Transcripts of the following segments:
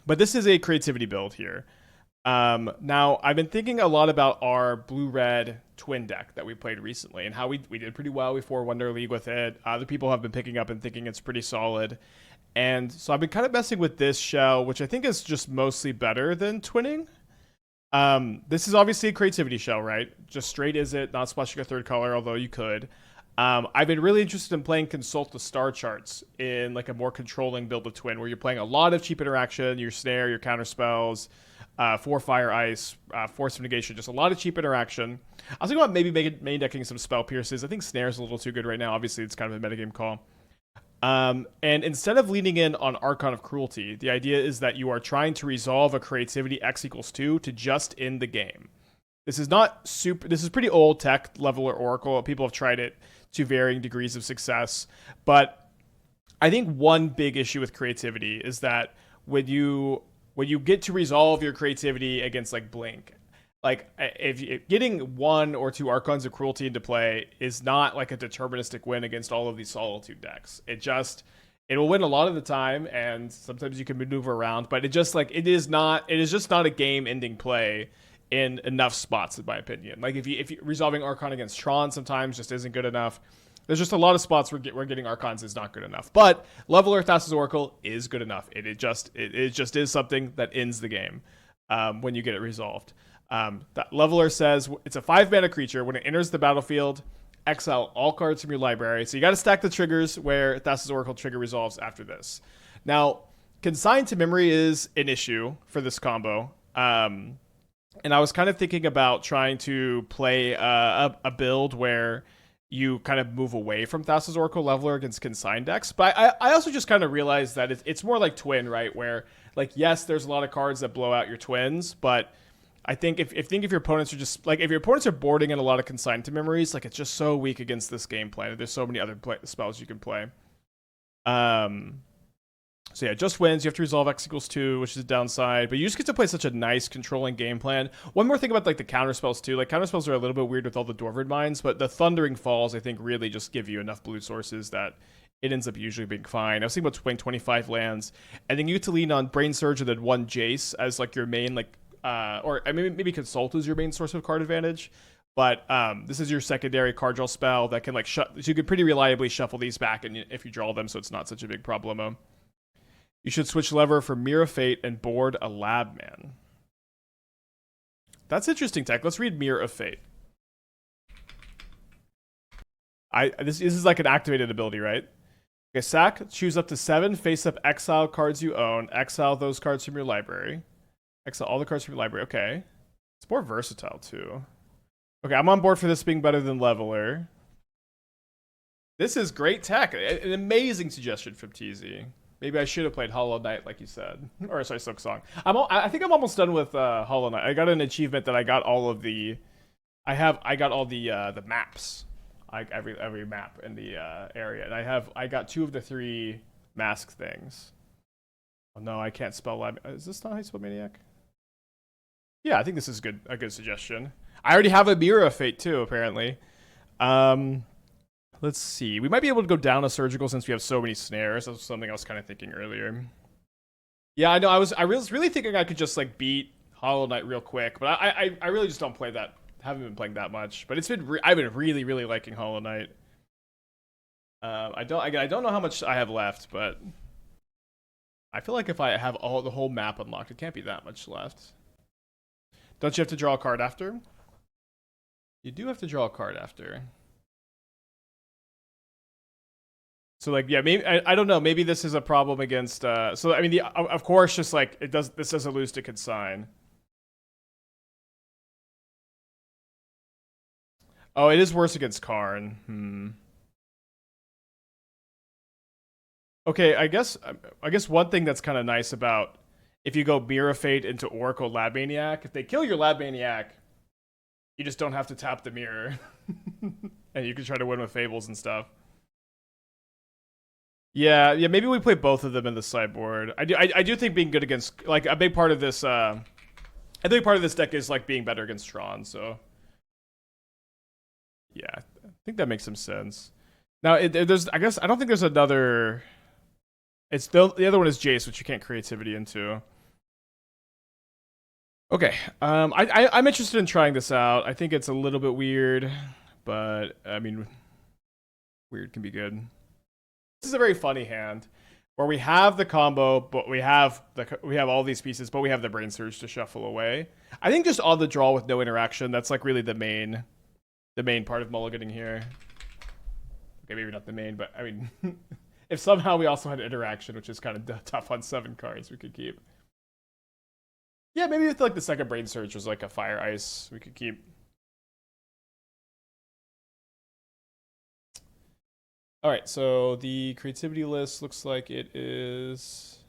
But this is a creativity build here. Now, I've been thinking a lot about our blue-red twin deck that we played recently and how we did pretty well before Wonder League with it. Other people have been picking up and thinking it's pretty solid. And so I've been kind of messing with this shell, which I think is just mostly better than twinning. This is obviously a creativity shell, right? Just straight is it, not splashing a third color, although you could. I've been really interested in playing Consult the Star Charts in like a more controlling build of twin, where you're playing a lot of cheap interaction, your snare, your counterspells, 4 fire ice, force of negation, just a lot of cheap interaction. I was thinking about maybe main decking some spell pierces. I think snare's a little too good right now. Obviously, it's kind of a metagame call. And instead of leaning in on Archon of Cruelty, the idea is that you are trying to resolve a creativity X equals 2 to just end the game. This is not super. This is pretty old tech, Leveler Oracle. People have tried it to varying degrees of success, but I think one big issue with creativity is that when you get to resolve your creativity against like Blink, like if getting 1 or 2 Archons of Cruelty into play is not like a deterministic win against all of these Solitude decks. It will win a lot of the time, and sometimes you can maneuver around, but it is just not a game-ending play in enough spots, in my opinion. Like if you resolving Archon against Tron sometimes just isn't good enough. There's just a lot of spots where getting Archons is not good enough. But Leveler Thassa's Oracle is good enough. It just is something that ends the game when you get it resolved. That Leveler says it's a 5-mana creature. When it enters the battlefield, exile all cards from your library. So you got to stack the triggers where Thassa's Oracle trigger resolves after this. Now, Consign to Memory is an issue for this combo. And I was kind of thinking about trying to play a build where you kind of move away from Thassa's Oracle Leveler against Consign decks. But I also just kind of realized that it's more like Twin, right? Where, like, yes, there's a lot of cards that blow out your twins, but I think if your opponents are just, like, if your opponents are boarding in a lot of Consign to Memories, like, it's just so weak against this game plan. There's so many other spells you can play. So yeah, just wins. You have to resolve X equals 2, which is a downside. But you just get to play such a nice controlling game plan. One more thing about like the counterspells too. Like counterspells are a little bit weird with all the Dwarven Mines, but the Thundering Falls I think really just give you enough blue sources that it ends up usually being fine. I was thinking about playing 25 lands, and then you get to lean on Brainsurge and then 1 Jace as like your main or I mean maybe Consult is your main source of card advantage. But this is your secondary card draw spell that can like so you can pretty reliably shuffle these back, and if you draw them, so it's not such a big problemo. You should switch lever for Mirror of Fate and board a Lab Man. That's interesting tech. Let's read Mirror of Fate. This is like an activated ability, right? Okay, sack, choose up to 7 face-up exile cards you own. Exile those cards from your library. Exile all the cards from your library. Okay. It's more versatile, too. Okay, I'm on board for this being better than Leveler. This is great tech. An amazing suggestion from TZ. Maybe I should have played Hollow Knight, like you said, or sorry, Silk Song. I think I'm almost done with Hollow Knight. I got an achievement that I got all of the, I got all the maps, like every map in the area, and I got 2 of the 3 mask things. Oh no, I can't spell Lab. Is this not how you spell Maniac? Yeah, I think this is a good suggestion. I already have a Mirror of Fate too, apparently. Let's see. We might be able to go down a surgical since we have so many snares. That's something I was kind of thinking earlier. Yeah, I know. I was really thinking I could just like beat Hollow Knight real quick, but I really just don't play that. Haven't been playing that much, but I've been really liking Hollow Knight. I don't know how much I have left, but I feel like if I have the whole map unlocked, it can't be that much left. Don't you have to draw a card after? You do have to draw a card after. So like yeah, maybe I don't know. Maybe this is a problem against. So I mean, of course, just like this doesn't lose to Consign. Oh, it is worse against Karn. Okay, I guess one thing that's kind of nice about if you go Mirror of Fate into Oracle Lab Maniac, if they kill your Lab Maniac, you just don't have to tap the mirror, and you can try to win with Fables and stuff. Yeah. Maybe we play both of them in the sideboard. I do think being good against like a big part of this. I think part of this deck is like being better against Tron. So yeah, I think that makes some sense. Now there's I guess I don't think there's another. It's the other one is Jace, which you can't creativity into. Okay, I'm interested in trying this out. I think it's a little bit weird, but I mean, weird can be good. This is a very funny hand where we have the combo, but we have all these pieces, but we have the Brainsurge to shuffle away. I think just on the draw with no interaction, that's like really the main part of mulliganing here. Okay, maybe not the main, but I mean, if somehow we also had interaction, which is kind of tough on 7 cards, we could keep. Yeah, maybe if like the second Brainsurge was like a Fire Ice, we could keep. All right, so the creativity list looks like it is...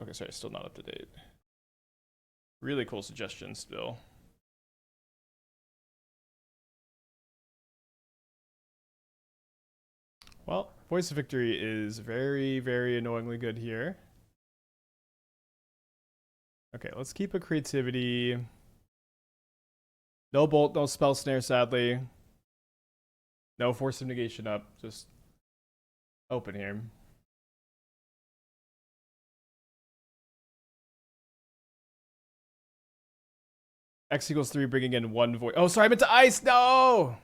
Okay, sorry, still not up to date. Really cool suggestion still. Well, Voice of Victory is very, very annoyingly good here. Okay, let's keep a creativity. No bolt, no spell snare, sadly. No Force of Negation up, just open here. X equals 3, bringing in 1 voice. Oh, sorry, I meant to ice. No!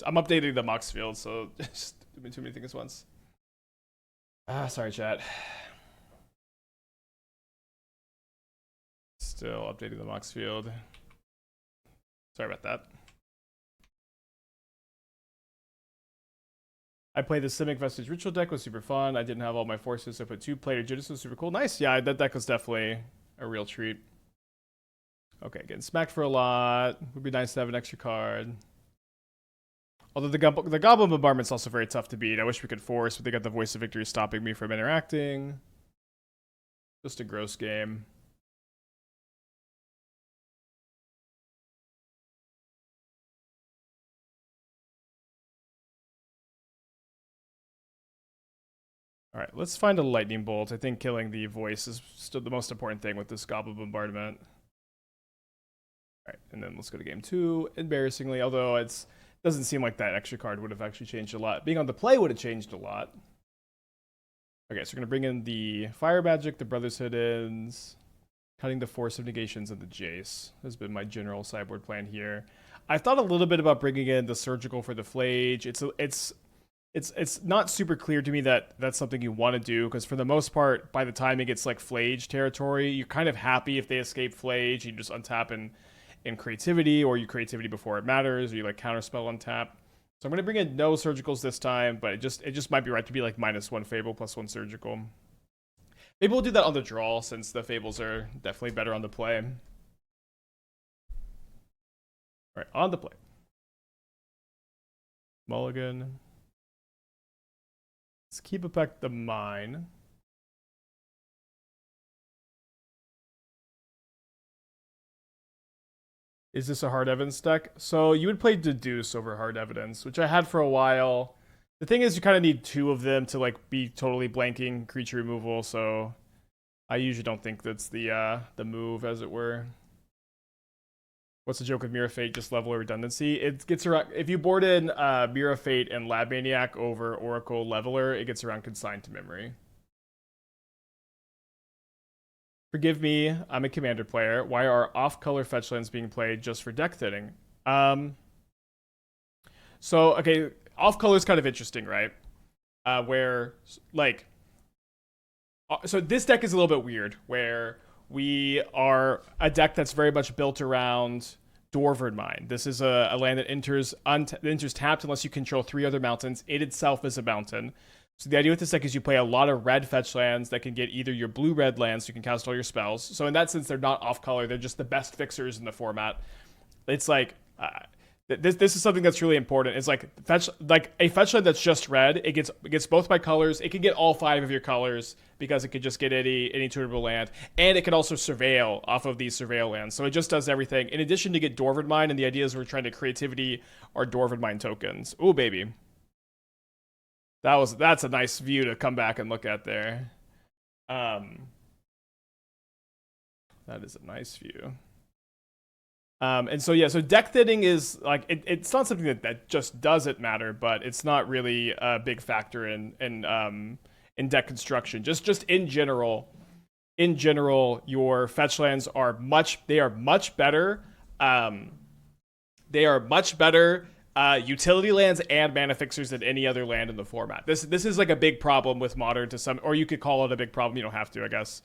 I'm updating the Mox field, so just doing too many things at once. Sorry, chat. Still updating the Mox field. Sorry about that. I played the Simic Vestige Ritual deck, was super fun. I didn't have all my forces, so I put 2 Plated Judas, was super cool. Nice, yeah, that deck was definitely a real treat. Okay, getting smacked for a lot. Would be nice to have an extra card. Although the Goblin Bombardment's also very tough to beat. I wish we could force, but they got the Voice of Victory stopping me from interacting. Just a gross game. All right, let's find a Lightning Bolt. I think killing the Voice is still the most important thing with this Goblin Bombardment. All right, and then let's go to game 2. Embarrassingly, although it doesn't seem like that extra card would have actually changed a lot. Being on the play would have changed a lot. Okay, so we're going to bring in the Fire Magic, the Brotherhood ends, cutting the Force of Negations, and the Jace. Has been my general sideboard plan here. I thought a little bit about bringing in the Surgical for the Flage. It's not super clear to me that that's something you want to do, because for the most part, by the time it gets like Flage territory, you're kind of happy if they escape Flage. You just untap in creativity, or you creativity before it matters, or you like counterspell untap. So I'm going to bring in no Surgicals this time, but it just might be right to be like -1 Fable, +1 Surgical. Maybe we'll do that on the draw, since the Fables are definitely better on the play. All right, on the play. Mulligan. Let's keep effect the Mine. Is this a Hard Evidence deck? So you would play Deduce over Hard Evidence, which I had for a while. The thing is, you kind of need 2 of them to like be totally blanking creature removal, so I usually don't think that's the move, as it were. What's the joke with Mirror Fate? Just level of redundancy. It gets around if you board in Mirror Fate and Lab Maniac over Oracle Leveler, it gets around Consign to Memory. Forgive me, I'm a Commander player. Why are off-color fetch lands being played just for deck thinning? So, okay, off-color is kind of interesting, right? Where, like... So this deck is a little bit weird, where we are a deck that's very much built around Dwarven Mine. This is a land that enters tapped unless you control 3 other mountains. It itself is a mountain. So the idea with this deck is you play a lot of red fetch lands that can get either your blue-red lands, so you can cast all your spells. So in that sense, they're not off-color. They're just the best fixers in the format. It's like... This is something that's really important. It's like a fetch land that's just red. It gets both my colors. It can get all 5 of your colors because it could just get any tunable land, and it can also surveil off of these surveil lands. So it just does everything. In addition to get Dwarven Mine, and the idea is we're trying to creativity our Dwarven Mine tokens. Ooh, baby, that's a nice view to come back and look at there. That is a nice view. And so, yeah, so deck thinning is like, it's not something that just doesn't matter, but it's not really a big factor in deck construction. Just in general, in general, your fetch lands are much better. They are much better utility lands and mana fixers than any other land in the format. This is like a big problem with Modern to some, or you could call it a big problem. You don't have to, I guess.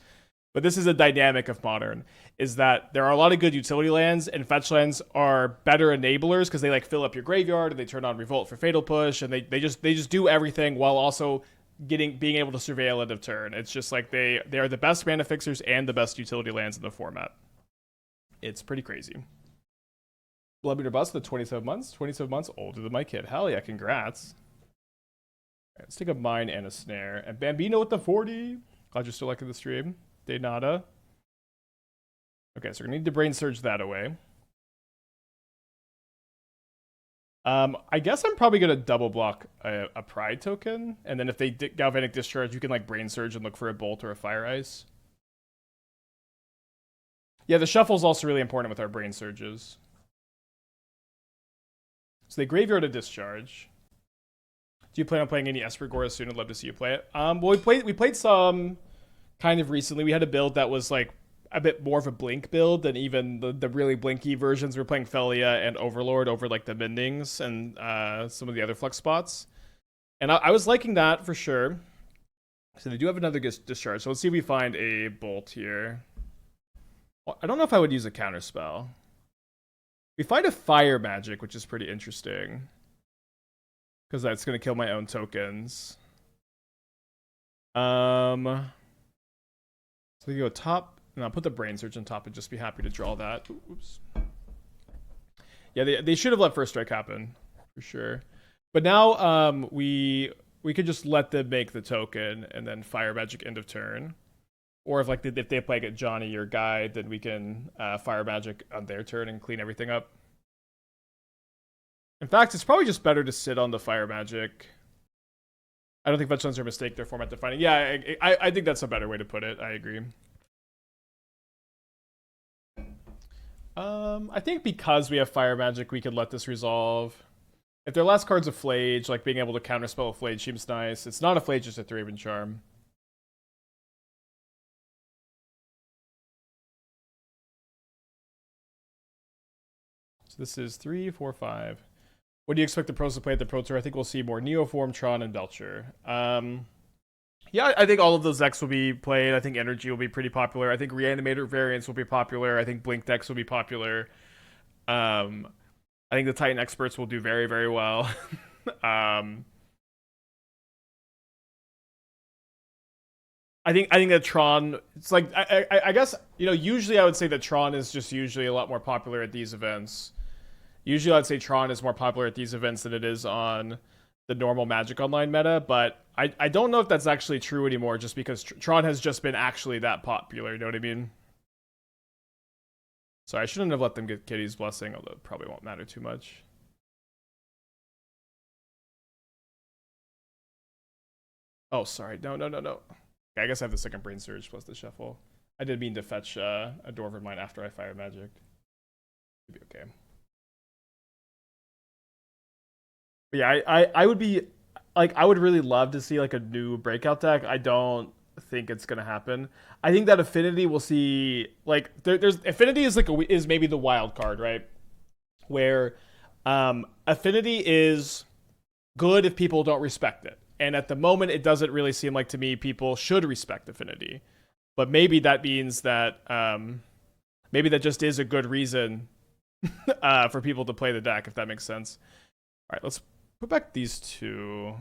But this is a dynamic of Modern, is that there are a lot of good utility lands, and fetch lands are better enablers because they like fill up your graveyard and they turn on Revolt for Fatal Push, and they just do everything while also being able to surveil end of turn. It's just like they are the best mana fixers and the best utility lands in the format. It's pretty crazy. Bloodmeter Bust, the 27 months. 27 months older than my kid. Hell yeah, congrats. Right, let's take a Mine and a Snare. And Bambino with the 40. Glad you're still liking the stream. De nada. Okay, so we're gonna need to Brainsurge that away. I guess I'm probably gonna double block a Pride token, and then if they Galvanic Discharge, you can like Brainsurge and look for a Bolt or a Fire Ice. Yeah, the shuffle is also really important with our Brainsurges. So they Graveyard a Discharge. Do you plan on playing any Esper Gora soon? I'd love to see you play it. Well, we played some kind of recently. We had a build that was like a bit more of a blink build than even the really blinky versions. We were playing Felia and Overlord over like the Mendings and some of the other flex spots. And I was liking that for sure. So they do have another discharge. So let's see if we find a Bolt here. Well, I don't know if I would use a Counterspell. We find a Fire Magic, which is pretty interesting. Because that's going to kill my own tokens. So we go top, and I'll put the Brainsurge on top and just be happy to draw that. Oops. Yeah, they should have let First Strike happen, for sure. But now we could just let them make the token and then Fire Magic end of turn. Or if they play like Johnny or Guy, then we can Fire Magic on their turn and clean everything up. In fact, it's probably just better to sit on the Fire Magic. I don't think Fetchlands are a mistake. They're format defining. Yeah, I think that's a better way to put it. I agree. I think because we have Fire Magic, we could let this resolve. If their last card's a Flage, like being able to counterspell a Flage seems nice. It's not a Flage, it's a Thraben Charm. So this is 3, 4, 5. What do you expect the pros to play at the Pro Tour? I think we'll see more Neoform, Tron, and Belcher. Yeah, I think all of those decks will be played. I think Energy will be pretty popular. I think Reanimator variants will be popular. I think Blink decks will be popular. I think the Titan Experts will do very, very well. I think that Tron, it's like I guess, you know, usually I would say that Tron is just usually a lot more popular at these events. Usually I'd say Tron is more popular at these events than it is on the normal Magic Online meta, but I don't know if that's actually true anymore just because Tron has just been actually that popular, you know what I mean? So I shouldn't have let them get Kitty's Blessing, although it probably won't matter too much. Oh, sorry. No. Okay, I guess I have the second Brainsurge plus the Shuffle. I did mean to fetch a Dwarven Mine after I Fire Magic. It'd be okay. But yeah, I would be like, I would really love to see like a new breakout deck. I don't think it's gonna happen. I think that Affinity will see like there's Affinity is like is maybe the wild card, right? Where Affinity is good if people don't respect it. And at the moment, it doesn't really seem like to me people should respect Affinity. But maybe that means that maybe that just is a good reason for people to play the deck, if that makes sense. All right, let's put back these two.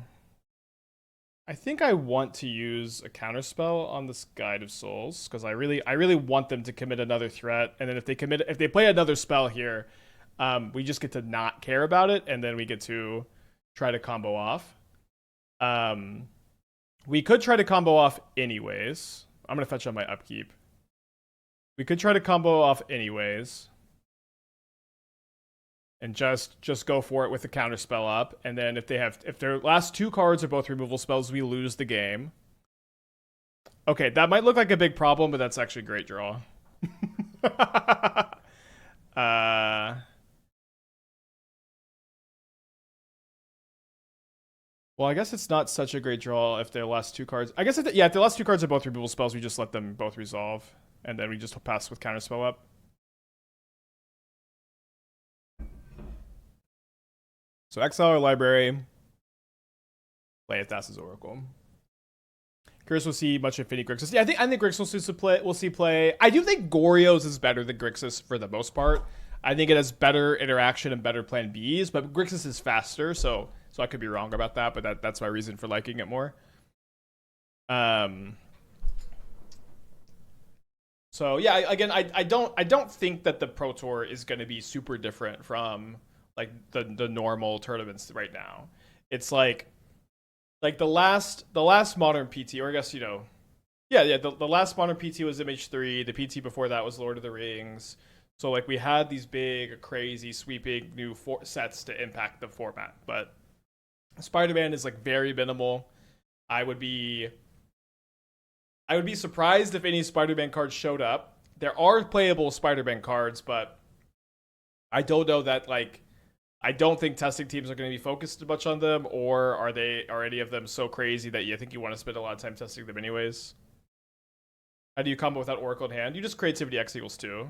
I think I want to use a counterspell on this Guide of Souls because I really want them to commit another threat, and then if they play another spell here, we just get to not care about it, and then we get to try to combo off. We could try to combo off anyways. I'm gonna fetch on my upkeep. We could try to combo off anyways. And just go for it with the counter spell up. And then if their last two cards are both removal spells, we lose the game. Okay, that might look like a big problem, but that's actually a great draw. Well, I guess it's not such a great draw if the last two cards. I guess if the last two cards are both removal spells, we just let them both resolve, and then we just pass with Counterspell up. So exile our library. Play a Thassa's Oracle. Curious we'll see much Infinity Grixis. Yeah, I think Grixis will see play. I do think Goryo's is better than Grixis for the most part. I think it has better interaction and better plan Bs, but Grixis is faster, so I could be wrong about that, but that's my reason for liking it more. So yeah, again, I don't think that the Pro Tour is going to be super different from like the normal tournaments right now. It's like the last modern PT, or I guess the last modern PT was MH3. The PT before that was Lord of the Rings. So like we had these big, crazy, sweeping new sets to impact the format, but Spider-Man is like very minimal. I would be surprised if any Spider-Man cards showed up. There are playable Spider-Man cards, but I don't know that like I don't think testing teams are going to be focused much on them, or are any of them so crazy that you think you want to spend a lot of time testing them anyways? How do you combo without Oracle in hand? You just Creativity X equals 2.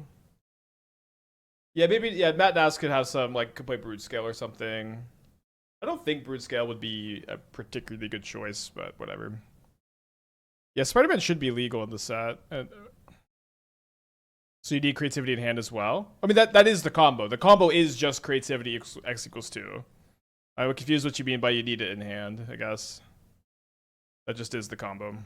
Yeah, maybe Matt Nass could have some like could play Brood Scale or something. I don't think Brood Scale would be a particularly good choice, but whatever. Yeah, Spider-Man should be legal in the set. So you need Creativity in hand as well? I mean, that is the combo. The combo is just Creativity X equals 2. I would confuse what you mean by you need it in hand, I guess. That just is the combo.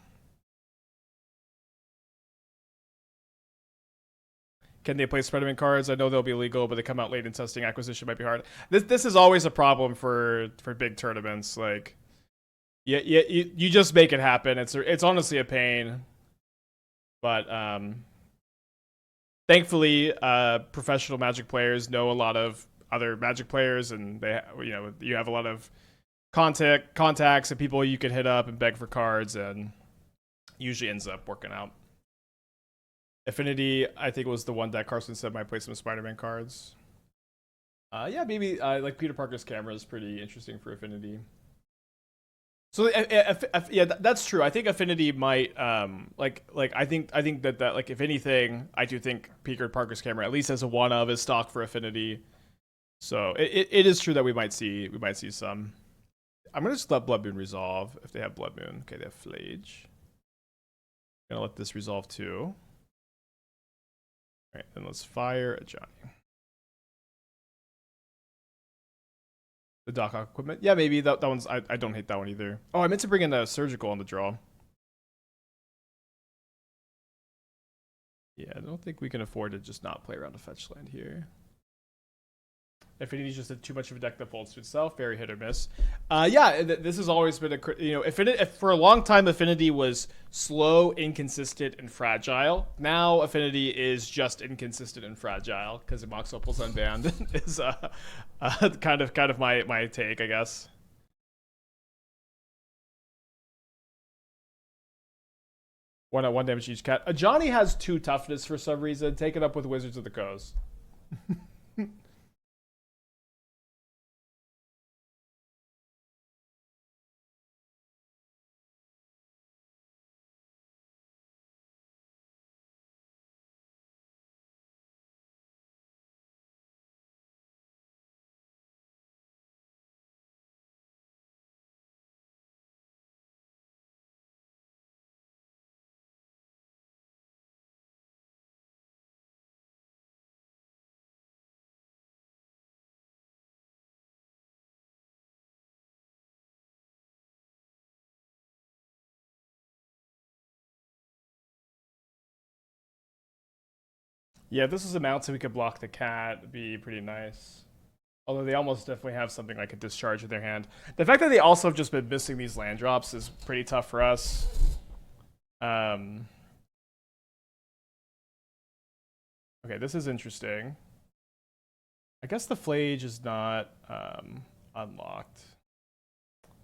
Can they play Spider-Man cards? I know they'll be legal, but they come out late in testing. Acquisition might be hard. This is always a problem for big tournaments. Like, you just make it happen. It's honestly a pain, but thankfully, professional Magic players know a lot of other Magic players, and you have a lot of contacts and people you can hit up and beg for cards, and usually ends up working out. Affinity, I think, was the one that Carson said might play some Spider-Man cards. Yeah, maybe like Peter Parker's camera is pretty interesting for Affinity. So yeah, that's true. I think Affinity might I think that like if anything, I do think Peter Parker's camera at least has a one of is stock for Affinity. So it is true that we might see some. I'm gonna just let Blood Moon resolve if they have Blood Moon. Okay, they have Flage. Gonna let this resolve too. All right, then let's fire a Johnny. The Doc Ock equipment. Yeah, maybe that one's. I don't hate that one either. Oh, I meant to bring in a Surgical on the draw. Yeah, I don't think we can afford to just not play around a fetch land here. Affinity is just too much of a deck that folds to itself. Very hit or miss. Yeah, this has always been if for a long time Affinity was slow, inconsistent, and fragile. Now Affinity is just inconsistent and fragile because Mox Opal's unbanned is kind of my take, I guess. One damage each cat. Johnny has 2 toughness for some reason. Take it up with Wizards of the Coast. Yeah, if this was a mount so we could block the cat, it'd be pretty nice. Although they almost definitely have something like a Discharge in their hand. The fact that they also have just been missing these land drops is pretty tough for us. Okay, this is interesting. I guess the Flage is not unlocked.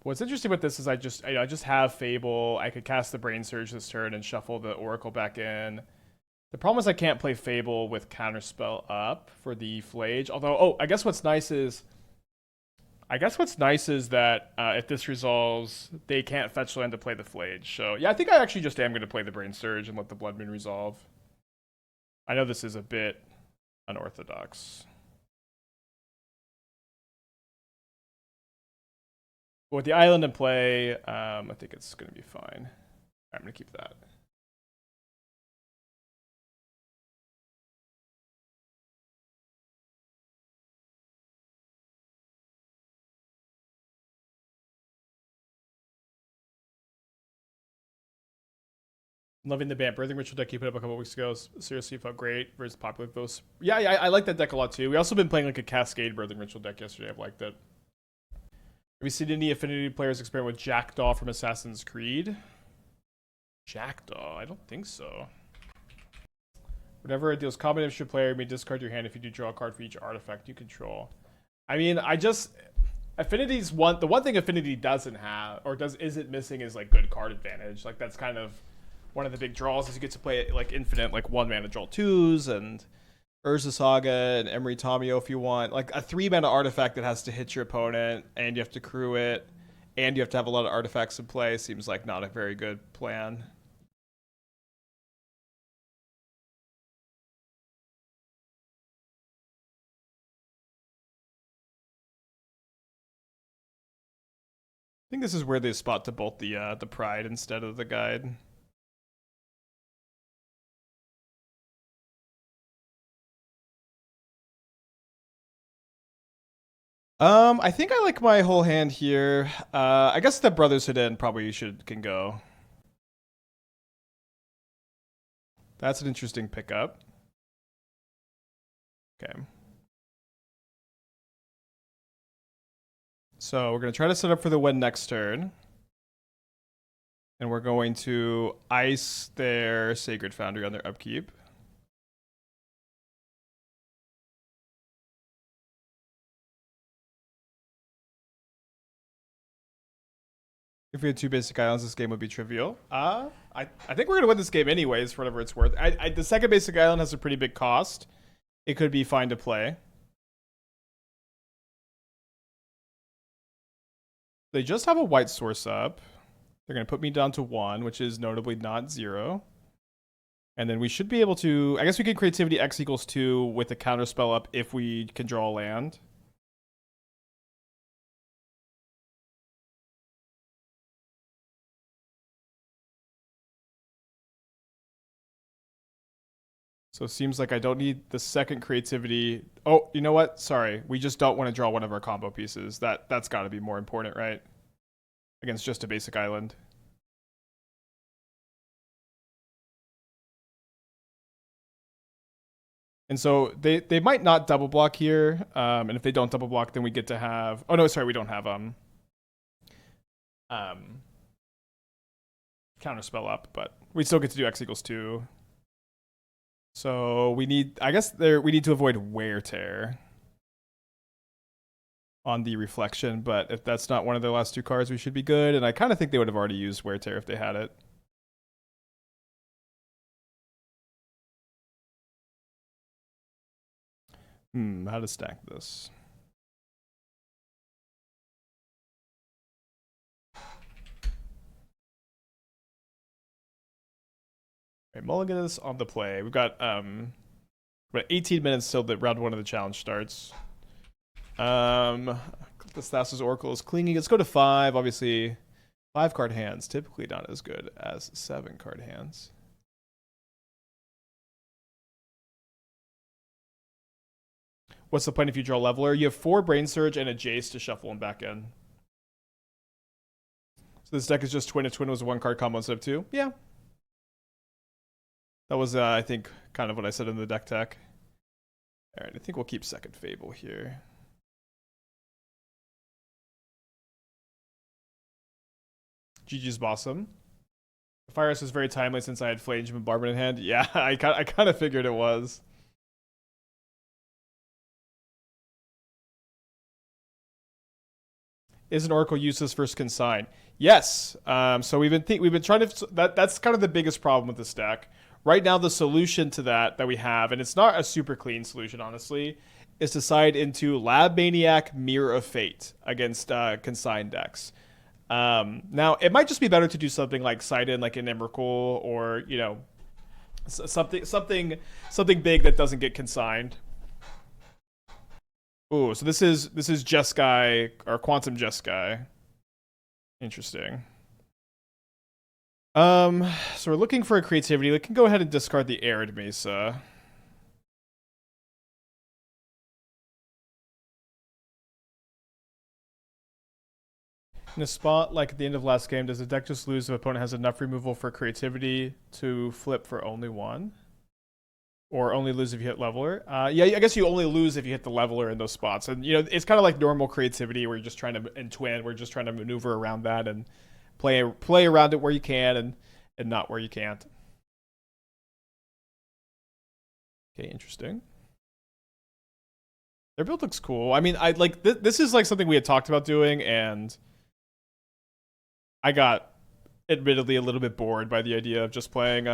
What's interesting about this is I just have Fable. I could cast the Brainsurge this turn and shuffle the Oracle back in. The problem is I can't play Fable with Counterspell up for the Flage. Although, I guess what's nice is I guess what's nice is that if this resolves, they can't fetch land to play the Flage. So yeah, I think I actually just am going to play the Brainsurge and let the Blood Moon resolve. I know this is a bit unorthodox. But with the island in play, I think it's going to be fine. I'm going to keep that. Loving the Bant Birthing Ritual deck you put up a couple weeks ago. Seriously felt great versus popular those. Yeah, I like that deck a lot too. We also been playing like a Cascade Birthing Ritual deck yesterday. I've liked it. Have you seen any Affinity players experiment with Jackdaw from Assassin's Creed? Jackdaw? I don't think so. Whenever it deals combat damage to a player, you may discard your hand if you do draw a card for each artifact you control. I mean, Affinity's the one thing Affinity doesn't have, or isn't missing, is like good card advantage. Like that's kind of one of the big draws, is you get to play like infinite, like 1-mana draw 2s and Urza Saga and Emery Tomio if you want. Like a 3-mana artifact that has to hit your opponent and you have to crew it and you have to have a lot of artifacts in play seems like not a very good plan. I think this is where they spot to bolt the Pride instead of the Guide. I think I like my whole hand here. I guess the Brotherhood in probably can go. That's an interesting pickup. Okay. So we're going to try to set up for the win next turn. And we're going to ice their Sacred Foundry on their upkeep. If we had 2 basic islands, this game would be trivial. I think we're going to win this game anyways, for whatever it's worth. The second basic island has a pretty big cost. It could be fine to play. They just have a white source up. They're going to put me down to 1, which is notably not 0. And then we should be able to... I guess we can Creativity X equals 2 with the Counterspell up if we can draw a land. So it seems like I don't need the second Creativity. Oh, you know what? Sorry. We just don't want to draw one of our combo pieces. That's got to be more important, right? Against just a basic island. And so they might not double block here. And if they don't double block, then we get to have... Oh, no, sorry. We don't have Counterspell up, but we still get to do X equals 2. So we need, I guess we need to avoid Wear Tear on the Reflection, but if that's not one of their last 2 cards, we should be good. And I kind of think they would have already used Wear Tear if they had it. How to stack this? Right, mulligan is on the play. We've got about 18 minutes till the round 1 of the challenge starts. This Thassa's Oracle is clinging. Let's go to 5. Obviously, 5-card hands. Typically not as good as 7-card hands. What's the point if you draw Leveler? You have 4 Brainsurge and a Jace to shuffle them back in. So this deck is just Twin. If Twin was a 1-card combo instead of 2. Yeah. That was, I think, kind of what I said in the deck tech. All right, I think we'll keep second Fable here. GG's Bossum. Fire Ice was very timely since I had Flange and Bombardment in hand. Yeah, I kind of figured it was. Is an Oracle useless versus Consign? Yes. So we've been trying to... That's kind of the biggest problem with this deck. Right now, the solution to that we have, and it's not a super clean solution, honestly, is to side into Lab Maniac Mirror of Fate against Consign decks. Now, it might just be better to do something like side in like an Emrakul or, you know, something big that doesn't get consigned. Ooh, so this is Jeskai or Quantum Jeskai. Interesting. So we're looking for a creativity. We can go ahead and discard the Arid Mesa. In a spot like at the end of last game, does the deck just lose if the opponent has enough removal for creativity to flip for only one? Or only lose if you hit leveler? Yeah, I guess you only lose if you hit the leveler in those spots. And, you know, it's kind of like normal creativity where you're just trying to, in Twin, we're just trying to maneuver around that and play around it where you can and not where you can't. Okay, interesting. Their build looks cool. I mean, I like this is like something we had talked about doing, and I got admittedly a little bit bored by the idea of just playing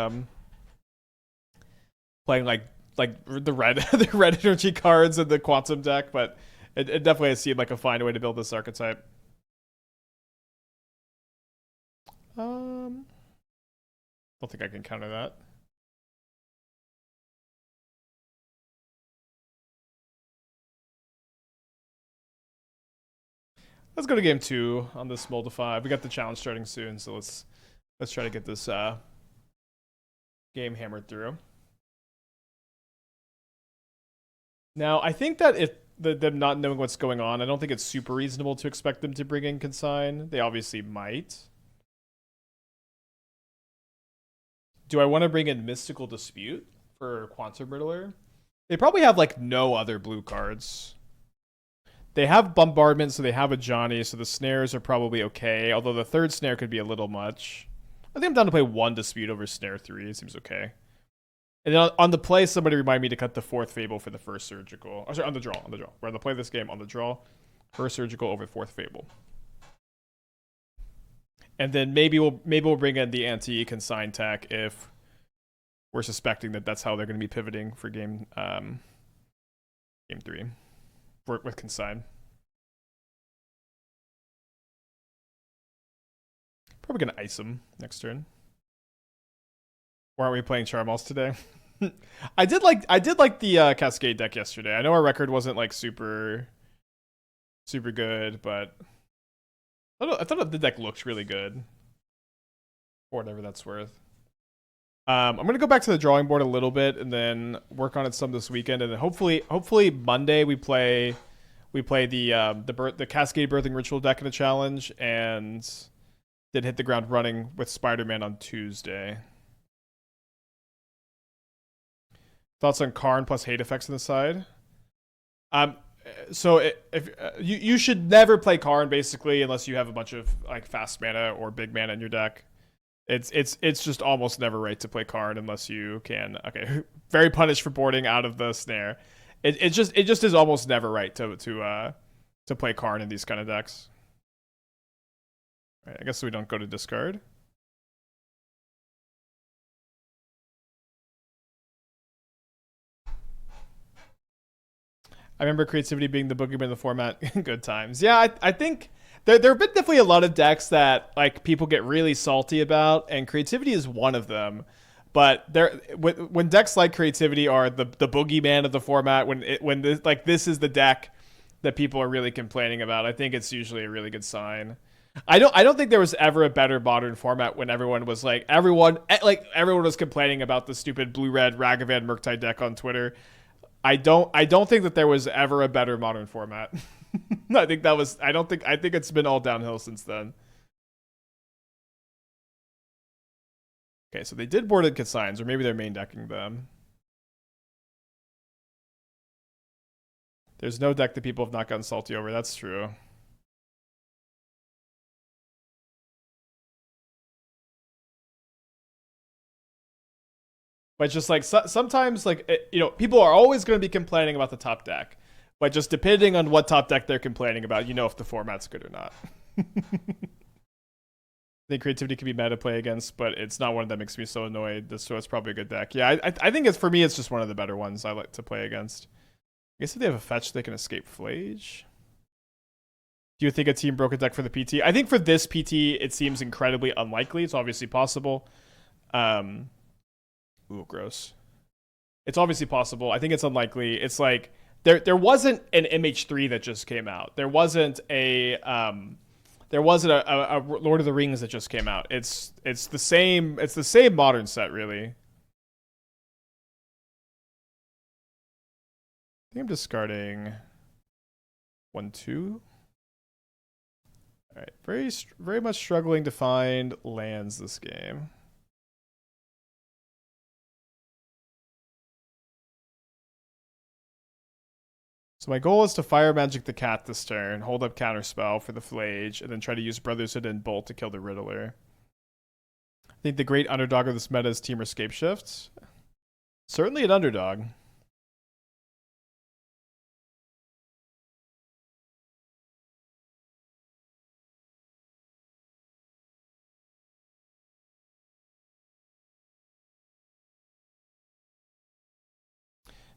like the red the red energy cards in the quantum deck, but it definitely seemed like a fine way to build this archetype. Don't think I can counter that. Let's go to game 2 on this Moldify. We got the challenge starting soon, so let's try to get this game hammered through. Now, I think that if them not knowing what's going on, I don't think it's super reasonable to expect them to bring in Consign. They obviously might. Do I want to bring in Mystical Dispute for Quantum Riddler? They probably have like no other blue cards. They have Bombardment, so they have a Johnny, so the snares are probably okay, although the third snare could be a little much. I think I'm down to play 1 Dispute over snare 3. It seems okay. And then on the play, somebody remind me to cut the 4th Fable for the 1st Surgical. Oh, sorry, on the draw. We're going to play this game on the draw. 1st Surgical over 4th Fable. And then maybe we'll bring in the anti-consign tech if we're suspecting that that's how they're going to be pivoting for game 3 with consign. Probably going to ice him next turn. Or aren't we playing Charmals today? I did like the Cascade deck yesterday. I know our record wasn't like super good, but I thought the deck looked really good. For whatever that's worth. I'm gonna go back to the drawing board a little bit and then work on it some this weekend, and then hopefully Monday we play the Cascade Birthing Ritual deck in a challenge, and then hit the ground running with Spider-Man on Tuesday. Thoughts on Karn plus hate effects on the side? So if you should never play Karn basically unless you have a bunch of like fast mana or big mana in your deck. It's just almost never right to play Karn unless you can. Okay, very punished for boarding out of the snare. It just is almost never right to play Karn in these kind of decks. All right, I guess we don't go to discard. I remember creativity being the boogeyman in the format. Good times. Yeah, I think there have been definitely a lot of decks that like people get really salty about, and creativity is one of them. But when decks like creativity are the boogeyman of the format, when this is the deck that people are really complaining about, I think it's usually a really good sign. I don't think there was ever a better modern format when everyone was everyone was complaining about the stupid blue-red Ragavan Murktide deck on Twitter. I don't think that there was ever a better modern format. I think it's been all downhill since then. Okay, so they did boarded Consigns, or maybe they're main decking them. There's no deck that people have not gotten salty over. That's true. But just like sometimes, people are always going to be complaining about the top deck. But just depending on what top deck they're complaining about, you know if the format's good or not. I think creativity can be meta play against, but it's not one that makes me so annoyed. So it's probably a good deck. Yeah, I think for me, it's just one of the better ones I like to play against. guess if they have a fetch, they can escape Flage. Do you think a team broke a deck for the PT? I think for this PT, it seems incredibly unlikely. It's obviously possible. Ooh, gross. It's obviously possible. I think it's unlikely. It's like there wasn't an MH3 that just came out. There wasn't a Lord of the Rings that just came out. It's the same modern set, really. I think I'm discarding 1-2. All right, very much struggling to find lands this game. So my goal is to fire magic the cat this turn, hold up Counterspell for the Flage, and then try to use Brotherhood and Bolt to kill the Riddler. I think the great underdog of this meta is Team Escape Shift. Certainly an underdog.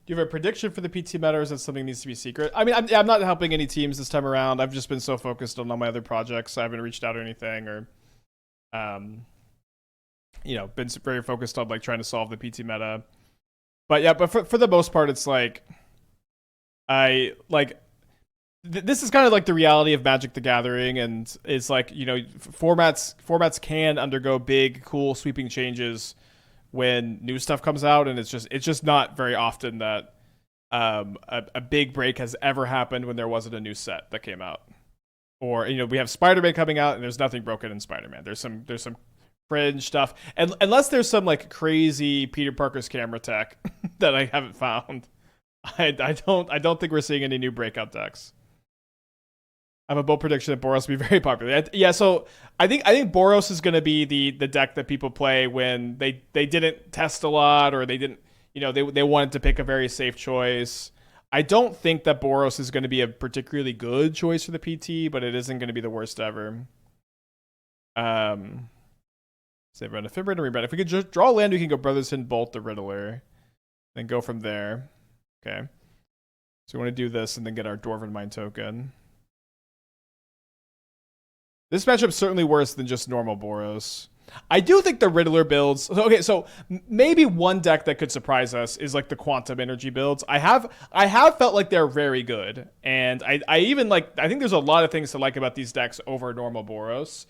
Do you have a prediction for the PT meta, or is that something that needs to be secret? I mean, I'm not helping any teams this time around. I've just been so focused on all my other projects. I haven't reached out or anything, or, been very focused on like trying to solve the PT meta. But yeah, but for the most part, it's like, this is kind of like the reality of Magic the Gathering, and it's like, formats can undergo big, cool, sweeping changes when new stuff comes out, and it's just not very often that a big break has ever happened when there wasn't a new set that came out. Or we have Spider-Man coming out, and there's nothing broken in Spider-Man. There's some fringe stuff, and unless there's some like crazy Peter Parker's camera tech that I haven't found, I don't think we're seeing any new breakout decks. I have a bold prediction that Boros will be very popular. Yeah, so I think Boros is going to be the deck that people play when they didn't test a lot, or they didn't, they wanted to pick a very safe choice. I don't think that Boros is going to be a particularly good choice for the PT, but it isn't going to be the worst ever. Save run a Fibrin and rebrand. If we could just draw a land, we can go Brotherhood, Bolt the Riddler, then go from there. Okay. So we want to do this and then get our Dwarven Mine token. This matchup's certainly worse than just normal Boros. I do think the Riddler builds... Okay, so maybe one deck that could surprise us is like the Quantum Energy builds. I have felt like they're very good. And I even like... I think there's a lot of things to like about these decks over normal Boros.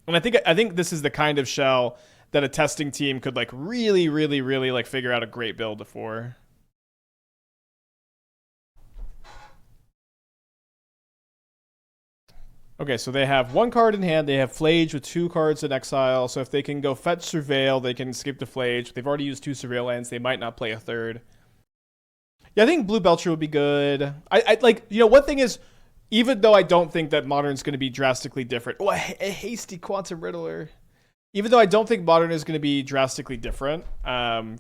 And I think this is the kind of shell that a testing team could like really, really, really like figure out a great build for. Okay, so they have one card in hand. They have Flage with 2 cards in exile. So if they can go fetch Surveil, they can skip the Flage. They've already used 2 Surveil lands. They might not play a third. Yeah, I think Blue Belcher would be good. I like, one thing is, even though I don't think that Modern's going to be drastically different. Oh, a hasty Quantum Riddler. Even though I don't think Modern is going to be drastically different, I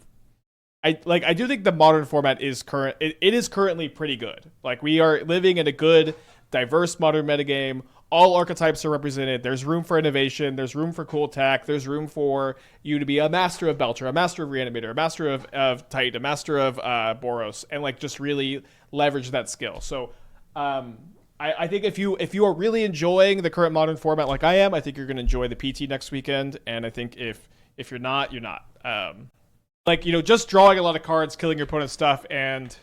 do think the Modern format is it is currently pretty good. Like, we are living in a good, diverse Modern metagame. All archetypes are represented. There's room for innovation. There's room for cool tech. There's room for you to be a master of Belcher, a master of Reanimator, a master of Titan, a master of Boros, and like just really leverage that skill. So I think if you are really enjoying the current Modern format like I am, I think you're going to enjoy the PT next weekend. And I think if you're not, you're not. Just drawing a lot of cards, killing your opponent's stuff, and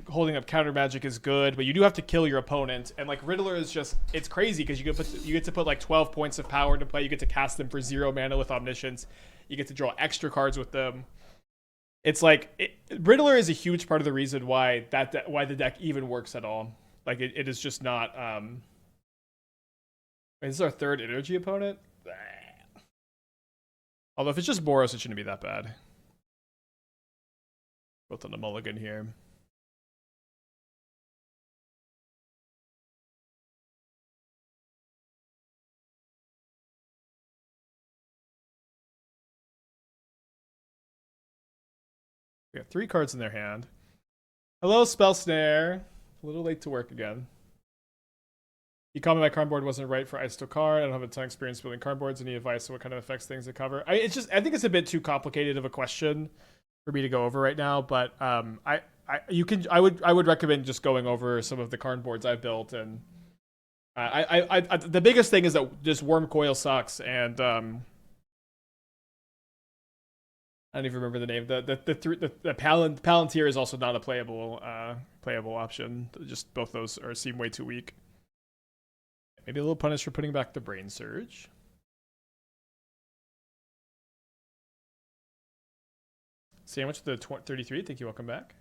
holding up counter magic is good, but you do have to kill your opponent. And like Riddler is it's crazy because you get to put like 12 points of power into play. You get to cast them for 0 mana with Omniscience. You get to draw extra cards with them. It's like Riddler is a huge part of the reason why why the deck even works at all. Like it is just not. This is our 3rd energy opponent. Although if it's just Boros, it shouldn't be that bad. Both on the mulligan here. We have 3 cards in their hand. Hello, Spell Snare. A little late to work again. You comment my cardboard wasn't right for Ice Card. I don't have a ton of experience building cardboards. Any advice on what kind of affects things they cover? I think it's a bit too complicated of a question for me to go over right now, but I would recommend just going over some of the Karn boards I've built, and the biggest thing is that just Worm Coil sucks, and I don't even remember the name. The Palantir is also not a playable option. Just both those seem way too weak. Maybe a little punish for putting back the Brainsurge. Sandwich the 33. Thank you. Welcome back.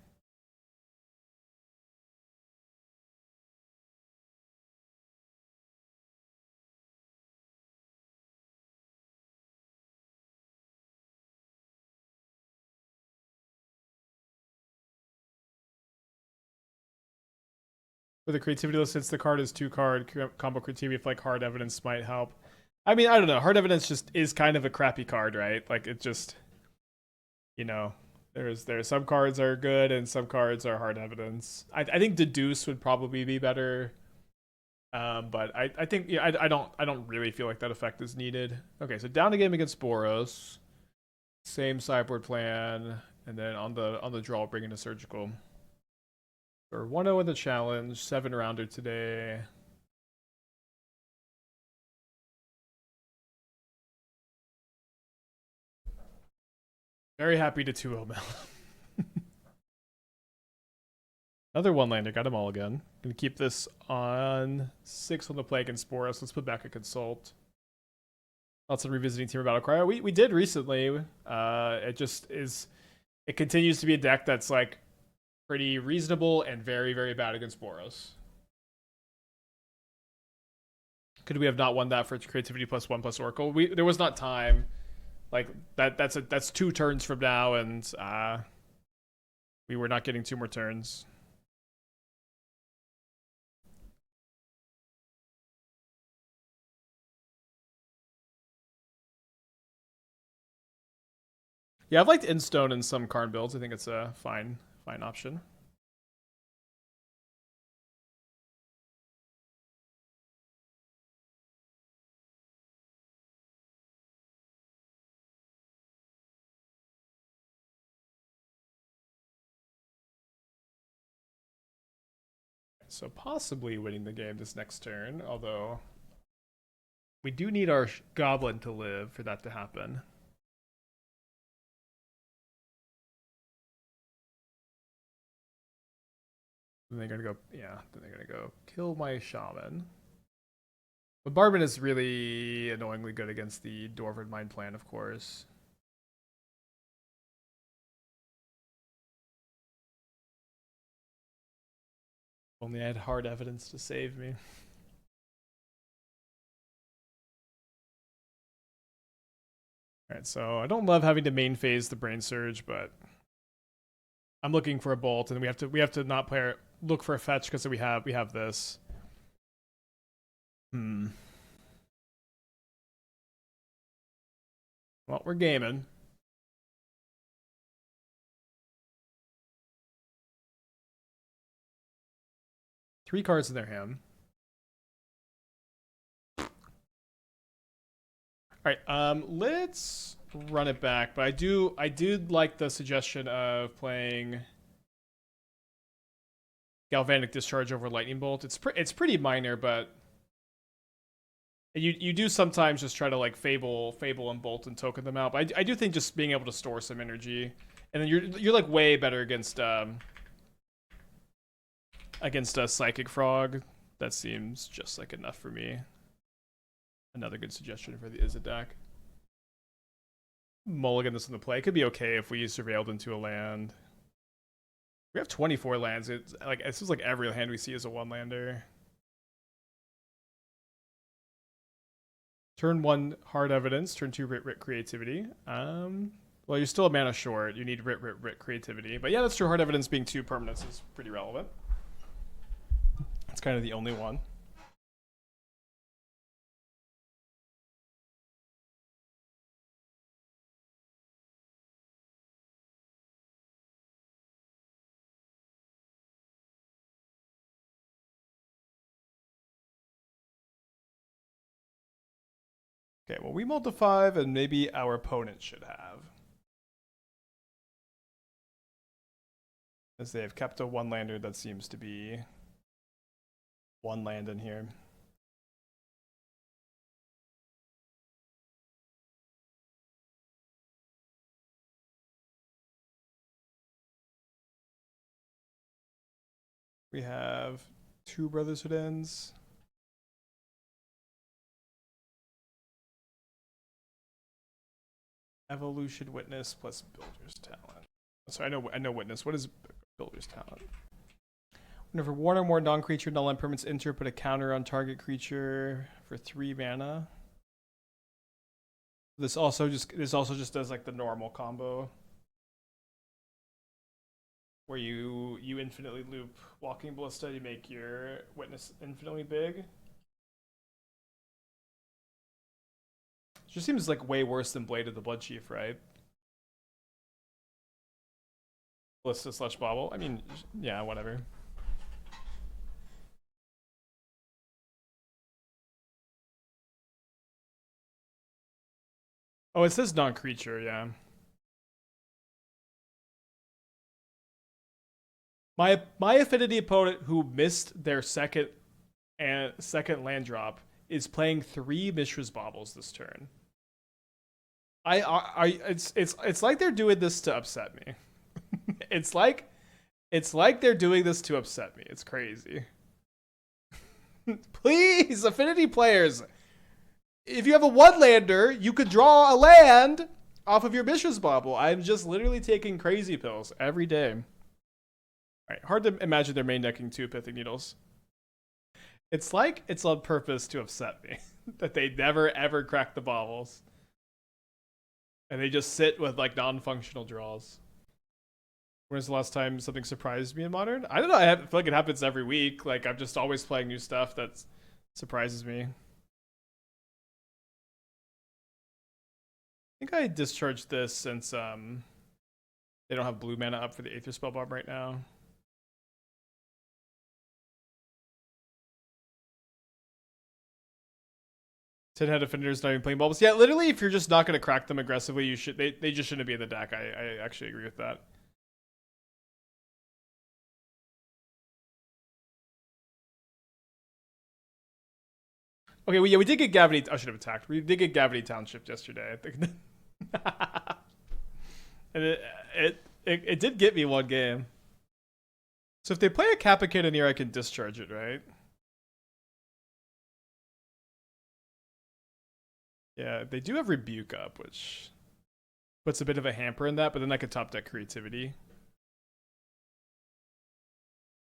For the creativity list, since the card is 2-card, combo creativity if like hard evidence might help. I mean, I don't know. Hard evidence just is kind of a crappy card, right? Like it just, you know, there's some cards are good and some cards are hard evidence. I think Deduce would probably be better. But I think yeah, I don't really feel like that effect is needed. Okay, so down a game against Boros. Same sideboard plan, and then on the draw, bring in a surgical. We're 1-0 in the challenge, 7-rounder today. Very happy to 2-0 Mel. Another one-lander, got them all again. Gonna keep this on 6 on the play against Boros. Let's put back a Consult. Lots of revisiting Team Battle Cry. We did recently. It just is. It continues to be a deck that's like pretty reasonable and very, very bad against Boros. Could we have not won that for creativity +1 Oracle? There was not time. Like that's 2 turns from now, and we were not getting 2 more turns. Yeah, I've liked Instone in some Karn builds. I think it's a fine option. So possibly winning the game this next turn, although we do need our Goblin to live for that to happen. Then they're gonna go, yeah, then they're gonna go kill my Shaman. Bombardment is really annoyingly good against the Dwarven Mine plan, of course. Only I had hard evidence to save me. Alright, so I don't love having to main phase the Brainsurge, but I'm looking for a bolt, and we have to not play look for a fetch because we have this. Well, we're gaming. Three cards in their hand. Alright, let's run it back, but I did like the suggestion of playing Galvanic Discharge over Lightning Bolt. It's pretty minor, but you do sometimes just try to like Fable and Bolt and token them out. But I do think just being able to store some energy, and then you're like way better against a Psychic Frog. That seems just like enough for me. Another good suggestion for the Izzet deck. Mulligan this in the play. It could be okay if we surveilled into a land. We have 24 lands. It's like it seems like every hand we see is a one-lander. Turn 1 hard evidence. Turn 2 Writ Creativity. Well, you're still a mana short. You need Writ Creativity. But yeah, that's true. Hard evidence being 2 permanents is pretty relevant. It's kind of the only one. Okay, well, we mulled to 5, and maybe our opponent should have. as they have kept a 1-lander that seems to be 1 land in here. We have 2 Brotherhood ends. Evolution Witness plus Builder's Talent. So I know Witness. What is Builder's Talent? Whenever 1 or more non-creature non-land permanents enter, put a counter on target creature for 3 mana. This also just does like the normal combo, where you infinitely loop Walking Ballista, you make your Witness infinitely big. Just seems like way worse than Blade of the Blood Chief, right? Ballista / Bobble. I mean, yeah, whatever. Oh, it says non-creature, yeah. My affinity opponent who missed their second land drop is playing 3 Mishra's Baubles this turn. It's like they're doing this to upset me. it's like they're doing this to upset me. It's crazy. Please, affinity players, if you have a 1-lander, you could draw a land off of your Mishra's Bauble. I'm just literally taking crazy pills every day. All right, hard to imagine their main decking 2 Pithing Needles. It's like it's on purpose to upset me that they never ever crack the baubles. And they just sit with like non-functional draws. When's the last time something surprised me in Modern? I don't know. I feel like it happens every week. Like I'm just always playing new stuff that surprises me. I think I discharged this since they don't have blue mana up for the Aether Spell Bomb right now. Ten-head defenders not even playing bubbles. Yeah, literally, if you're just not going to crack them aggressively, you should. They just shouldn't be in the deck. I actually agree with that. Okay, well, yeah, we did get Galvanic. I should have attacked. We did get Galvanic Township yesterday, I think. And it did get me 1 game. So if they play a Kappa Cannoneer, I can discharge it, right? Yeah, they do have Rebuke up, which puts a bit of a hamper in that, but then I could top deck Creativity.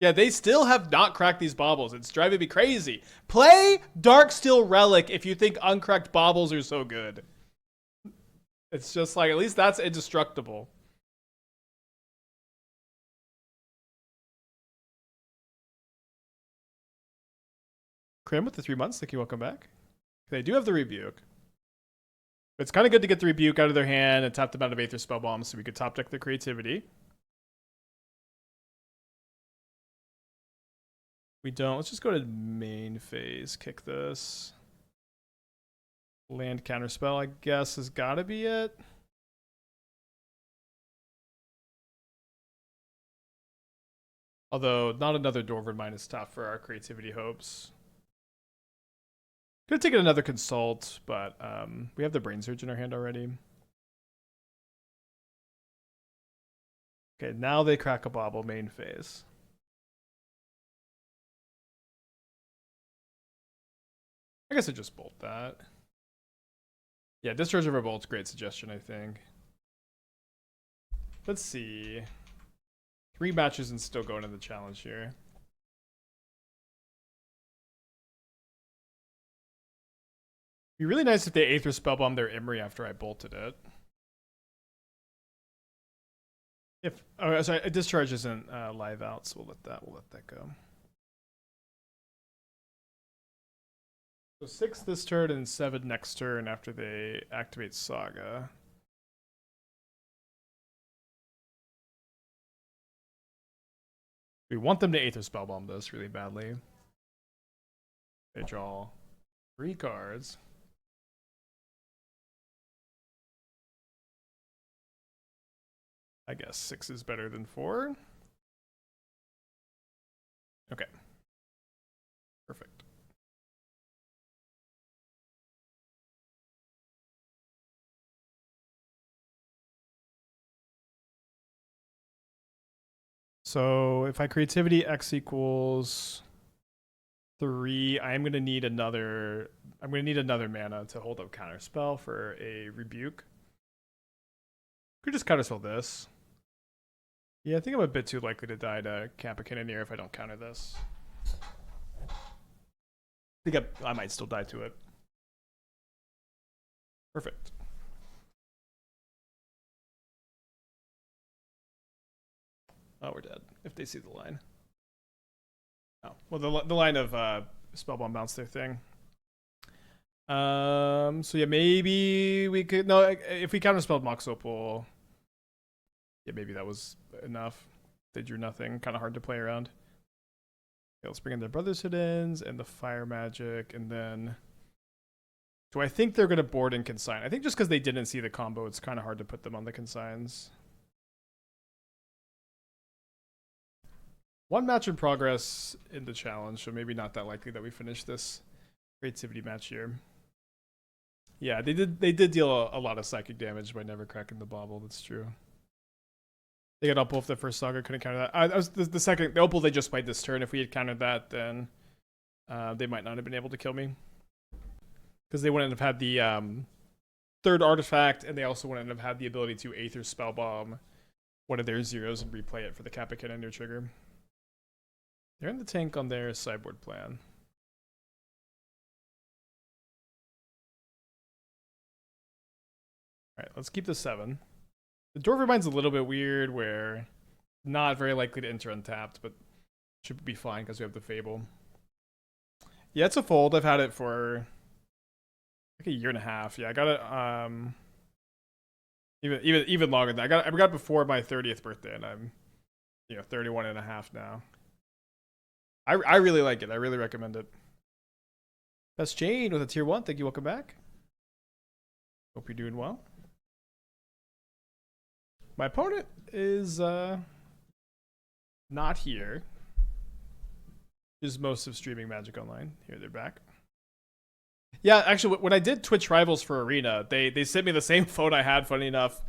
Yeah, they still have not cracked these baubles. It's driving me crazy. Play Darksteel Relic if you think uncracked baubles are so good. It's just like, at least that's indestructible. Crim with the 3 months. Thank you. Welcome back. They do have the Rebuke. It's kind of good to get the Rebuke out of their hand and tap them out of Aether Spell Bomb so we could top deck the Creativity. We don't. Let's just go to main phase. Kick this. Land Counterspell, I guess, has got to be it. Although, not another Dwarven Mine is tough for our Creativity hopes. Could have taken another Consult, but we have the Brainsurge in our hand already. Okay, now they crack a bauble main phase. I guess I just bolt that. Yeah, Discharge of Revolt's great suggestion, I think. Let's see. 3 matches and still going in the challenge here. It'd be really nice if they Aether Spellbomb their Imri after I bolted it. If sorry, a discharge isn't live out, so we'll let that go. So 6 this turn and 7 next turn after they activate Saga. We want them to Aether Spellbomb this really badly. They draw 3 cards. I guess 6 is better than 4. Okay. Perfect. So if I creativity X equals 3, I am gonna need another. I'm gonna need another mana to hold up Counterspell for a rebuke. Could just Counterspell this. Yeah, I think I'm a bit too likely to die to Kappa Cannoneer if I don't counter this. I think I might still die to it. Perfect. Oh, we're dead. If they see the line. Oh, well, the line of Spellbomb bounce their thing. So yeah, maybe we could if we counterspelled Mox Opal. Yeah, maybe that was enough. They drew nothing. Kind of hard to play around. Okay, let's bring in their Brotherhood ends and the Fire Magic, and then. Do I think they're gonna board and consign? I think just because they didn't see the combo, it's kind of hard to put them on the consigns. One match in progress in the challenge, so maybe not that likely that we finish this creativity match here. Yeah, they did deal a lot of psychic damage by never cracking the bauble. That's true. They got Opal if the first saga couldn't counter that. I was the Opal they just played this turn. If we had countered that, then they might not have been able to kill me. Because they wouldn't have had the third artifact, and they also wouldn't have had the ability to Aether Spellbomb one of their zeros and replay it for the Kappa Cannoneer trigger. They're in the tank on their sideboard plan. Alright, let's keep the 7. The Dwarven Mine's a little bit weird, where not very likely to enter untapped, but should be fine because we have the Fable. Yeah, it's a fold. I've had it for like a year and a half. Yeah, I got it even longer than that. I got it before my 30th birthday, and I'm 31 and a half now. I really like it. I really recommend it. That's Jane with a tier 1. Thank you. Welcome back. Hope you're doing well. My opponent is not here. Is most of streaming Magic Online. Here, they're back. Yeah, actually, when I did Twitch Rivals for Arena, they sent me the same phone I had, funny enough,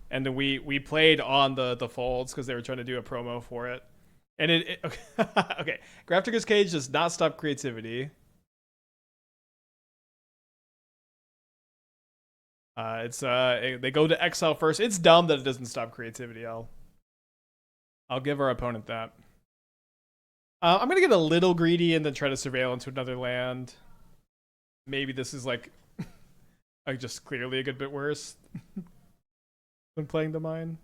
and then we played on the folds because they were trying to do a promo for it. And okay. Okay. Grafticker's Cage does not stop creativity. They go to exile first. It's dumb that it doesn't stop creativity. I'll give our opponent that. I'm gonna get a little greedy and then try to surveil into another land. Maybe this is like just clearly a good bit worse than playing the mine.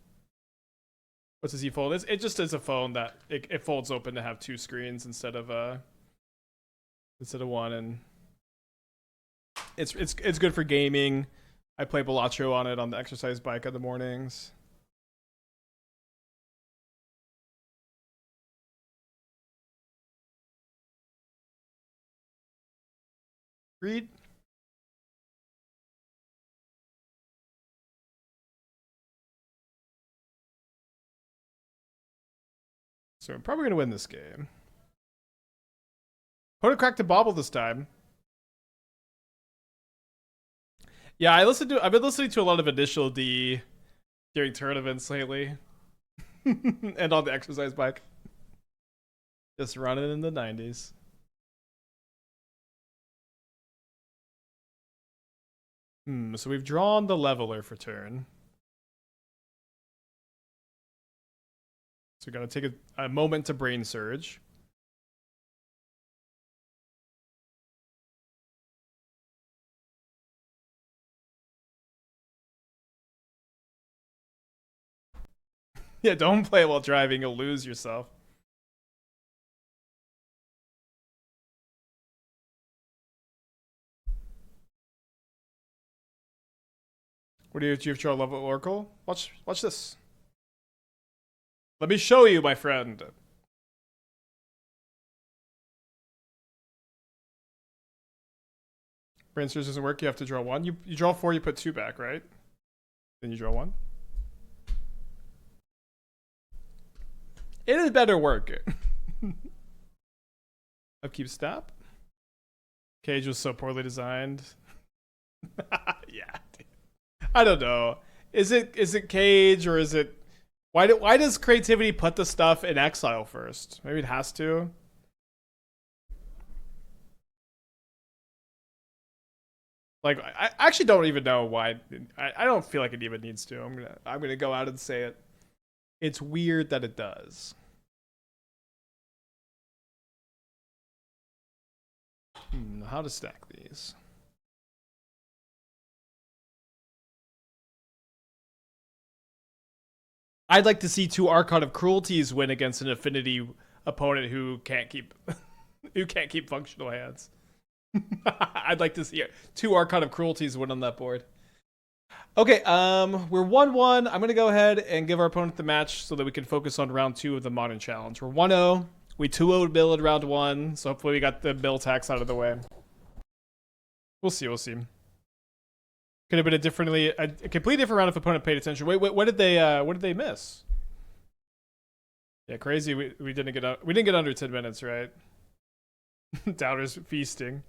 What does he fold? It just is a phone that it folds open to have 2 screens instead of 1, and it's good for gaming. I play Balatro on it on the exercise bike in the mornings. Read. So I'm probably gonna win this game. Opponent cracked the bauble this time. Yeah, I've been listening to a lot of Initial D during tournaments lately. And on the exercise bike. Just running in the 90s. So we've drawn the leveler for turn. So we gotta take a moment to Brainsurge. Yeah, don't play it while driving, you'll lose yourself. What do you draw level Oracle? Watch this. Let me show you, my friend. Brainsurge doesn't work, you have to draw 1. You draw 4, you put 2 back, right? Then you draw 1. It had better work. Upkeep stop. Cage was so poorly designed. Yeah, dude. I don't know. Is it Cage or is it why does creativity put the stuff in exile first? Maybe it has to. Like I actually don't even know why. I don't feel like it even needs to. I'm gonna go out and say it. It's weird that it does. How to stack these? I'd like to see two Archon of Cruelties win against an Affinity opponent who can't keep who can't keep functional hands. I'd like to see two Archon of Cruelties win on that board. Okay, we're 1-1. I'm gonna go ahead and give our opponent the match so that we can focus on round 2 of the Modern Challenge. We're 1-0. We 2-0'd Bill in round 1, so hopefully we got the Bill tax out of the way. We'll see. Could have been a completely different round if opponent paid attention. Wait, what did they miss? Yeah, crazy. We didn't get under 10 minutes, right? Doubters feasting.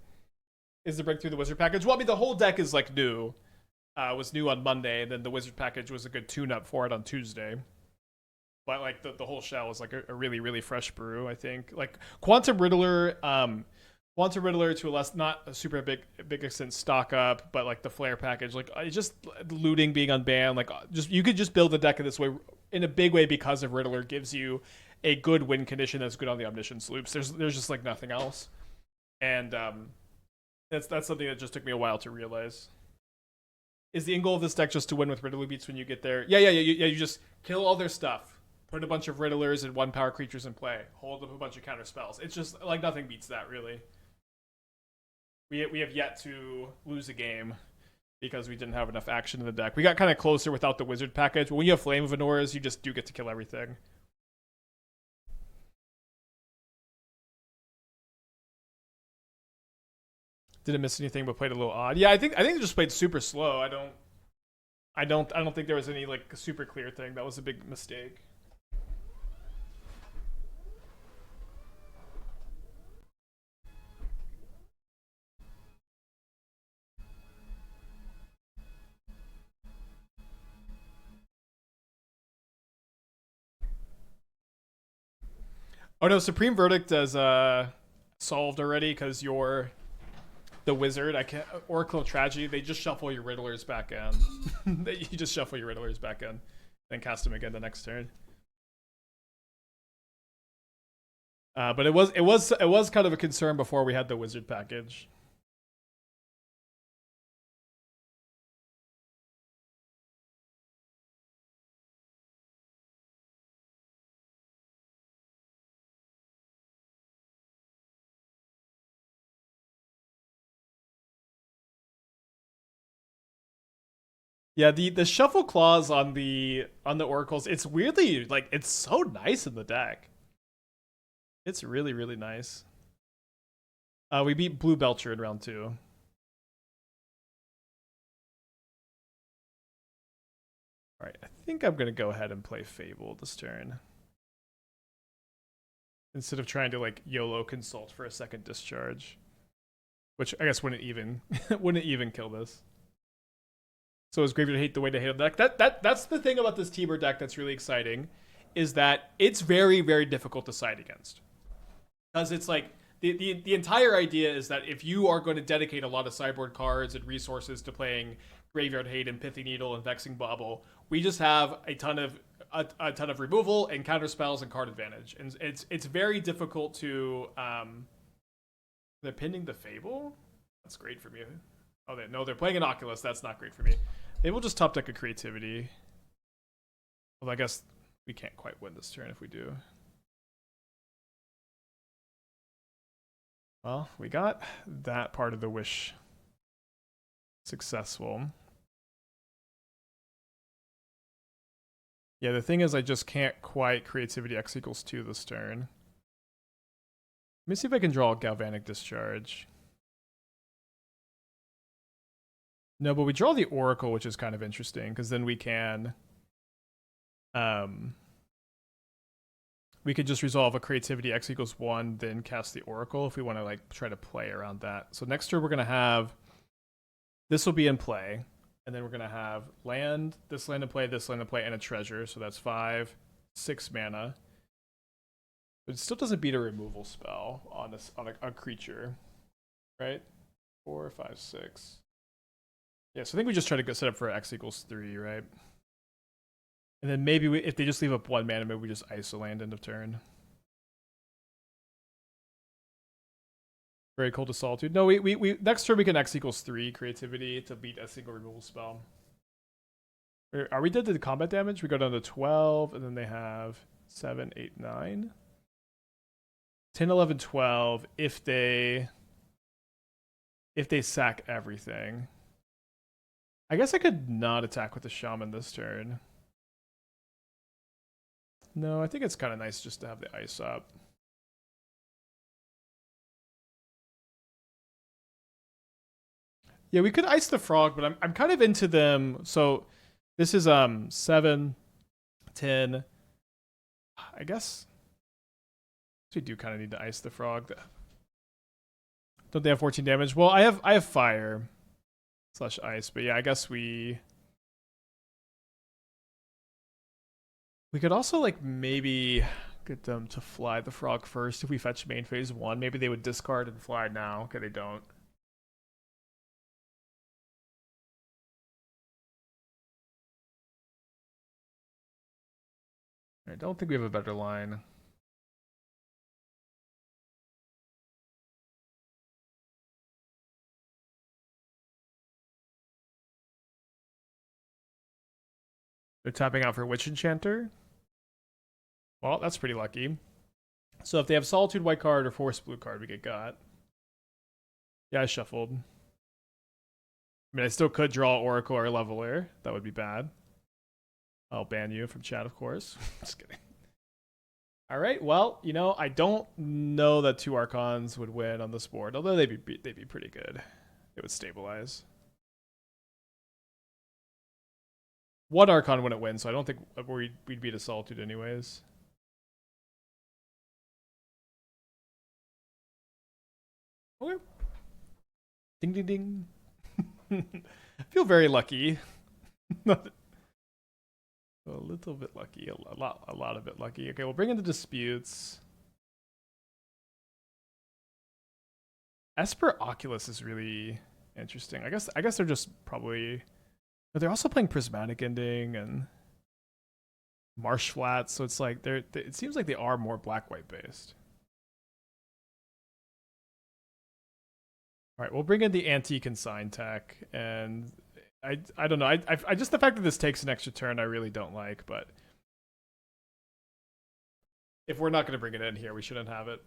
Is the breakthrough the wizard package? Well, I mean, the whole deck is like new. Was new on Monday, and then the wizard package was a good tune-up for it on Tuesday. But like the whole shell was like a really, really fresh brew, I think. Like Quantum Riddler to a less, not a super big extent stock up, but like the flare package, like just looting being unbanned, like just you could just build a deck in this way in a big way because of Riddler gives you a good win condition that's good on the Omniscience loops. There's just like nothing else, and that's something that just took me a while to realize. Is the end goal of this deck just to win with Riddler beats when you get there? Yeah. You just kill all their stuff, put a bunch of Riddlers and 1-power creatures in play, hold up a bunch of counter spells. It's just like nothing beats that really. We have yet to lose a game because we didn't have enough action in the deck. We got kind of closer without the wizard package, but when you have Flame of Anoras, you just do get to kill everything. Didn't miss anything, but played a little odd. Yeah, I think they just played super slow. I don't think there was any like super clear thing. That was a big mistake. Oh no, Supreme Verdict is solved already because you're the wizard. I can't Oracle of Tragedy. They just shuffle your Riddlers back in. You just shuffle your Riddlers back in, then cast them again the next turn. But it was kind of a concern before we had the wizard package. Yeah, the shuffle clause on the oracles, it's weirdly like it's so nice in the deck. It's really, really nice. We beat Blue Belcher in round 2. Alright, I think I'm gonna go ahead and play Fable this turn. Instead of trying to like YOLO consult for a second discharge. Which I guess wouldn't even kill this. So is Graveyard Hate the way to hate a deck? That's the thing about this T-Bird deck that's really exciting, is that it's very, very difficult to side against. Because it's like the entire idea is that if you are going to dedicate a lot of sideboard cards and resources to playing Graveyard Hate and Pithy Needle and Vexing Bauble, we just have a ton of removal and counter spells and card advantage, and it's very difficult to. They're pinning the Fable. That's great for me. Oh, they're playing an Oculus. That's not great for me. Maybe we'll just top deck a Creativity. Well, I guess we can't quite win this turn if we do. Well, we got that part of the wish successful. Yeah, the thing is I just can't quite Creativity X equals 2 this turn. Let me see if I can draw a Galvanic Discharge. No, but we draw the Oracle, which is kind of interesting, because then we can... we could just resolve a creativity X equals 1, then cast the Oracle if we want to like try to play around that. So next turn we're gonna have this will be in play, and then we're gonna have land, this land in play, this land in play, and a treasure. So that's 5, 6 mana. But it still doesn't beat a removal spell on this on a creature, right? 4, 5, 6. Yeah, so I think we just try to go set up for X equals 3, right? And then maybe if they just leave up 1 mana, maybe we just iso land end of turn. Very cold to Solitude. No, we next turn we can X equals 3 creativity to beat a single removal spell. Are we dead to the combat damage? We go down to 12, and then they have 7, 8, 9. 10, 11, 12 if they sack everything. I guess I could not attack with the Shaman this turn. No, I think it's kind of nice just to have the ice up. Yeah, we could ice the frog, but I'm kind of into them. So this is 7, 10. I guess we do kind of need to ice the frog. Don't they have 14 damage? Well, I have fire / ice, but yeah, I guess we could also like maybe get them to fly the frog first if we fetch main phase 1. Maybe they would discard and fly now. Okay, they don't. I don't think we have a better line. They're tapping out for Witch Enchanter. Well, that's pretty lucky. So if they have Solitude white card or Force blue card, we get got. Yeah, I shuffled. I mean, I still could draw Oracle or Leveler. That would be bad. I'll ban you from chat, of course. Just kidding. All right, well, you know, I don't know that 2 Archons would win on this board, although they'd be pretty good. It would stabilize. 1 Archon wouldn't win, so I don't think we'd beat a Solitude anyways. Okay. Ding, ding, ding. I feel very lucky. A little bit lucky. A lot of it lucky. Okay, we'll bring in the disputes. Esper Oculus is really interesting. I guess they're just probably... But they're also playing Prismatic Ending and Marsh Flats, so it's like it seems like they are more black-white based. All right, we'll bring in the anti-consign tech, and I don't know. I just the fact that this takes an extra turn I really don't like, but if we're not going to bring it in here, we shouldn't have it.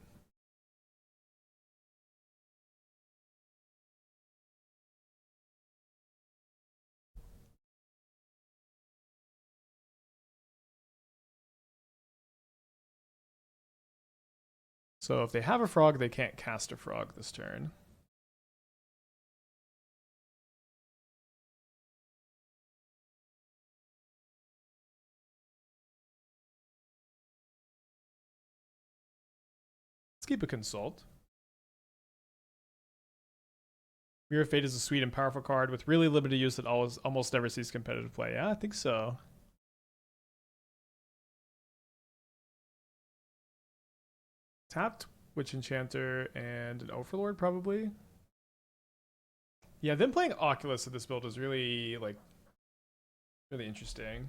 So if they have a frog, they can't cast a frog this turn. Let's keep a Consult. Mirror of Fate is a sweet and powerful card with really limited use that almost never sees competitive play. Yeah, I think so. Tapped Witch Enchanter and an Overlord probably. Yeah, them playing Oculus at this build is really really interesting.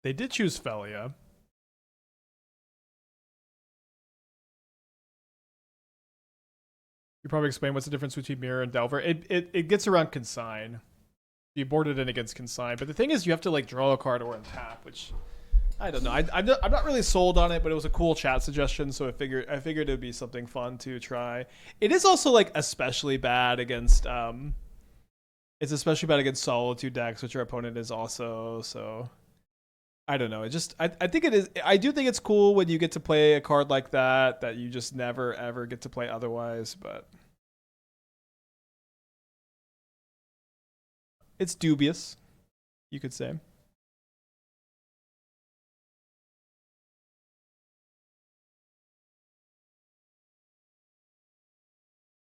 They did choose Felia. You probably explain what's the difference between Mirror and Delver. It gets around Consign. You board it in against Consign, but the thing is you have to like draw a card or untap, which I don't know. I'm not really sold on it, but it was a cool chat suggestion, so I figured it'd be something fun to try. It is also like especially bad against it's especially bad against Solitude decks, which your opponent is also, so I don't know. I think it is. I do think it's cool when you get to play a card like that you just never ever get to play otherwise. But it's dubious, you could say.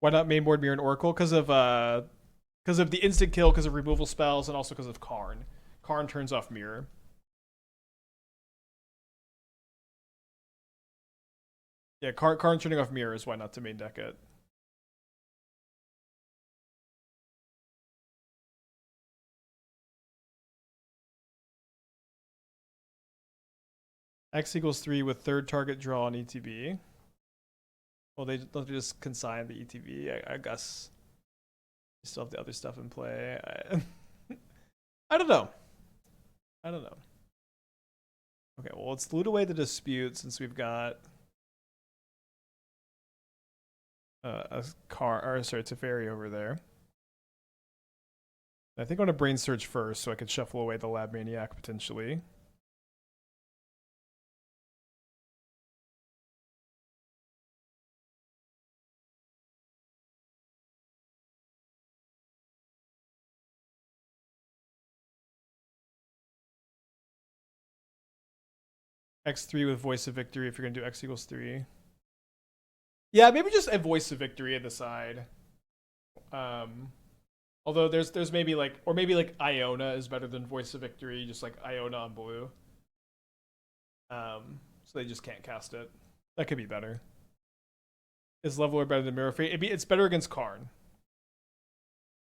Why not mainboard Mirror and Oracle? Because of the instant kill, because of removal spells, and also because of Karn. Karn turns off Mirror. Yeah, Karn turning off Mirror is why not to main deck it. X equals 3 with third target draw on ETB. Well, they just consign the ETB, I guess. You still have the other stuff in play. I don't know. I don't know. Okay, well, let's loot away the dispute since we've got Teferi over there. I think I want to Brainsurge first so I can shuffle away the Lab Maniac potentially. X3 with Voice of Victory if you're going to do X equals 3. Yeah, maybe just a Voice of Victory at the side. Although there's maybe like, or maybe like Iona is better than Voice of Victory, just like Iona on blue. So they just can't cast it. That could be better. Is Leveler better than Mirror Fate? It's better against Karn.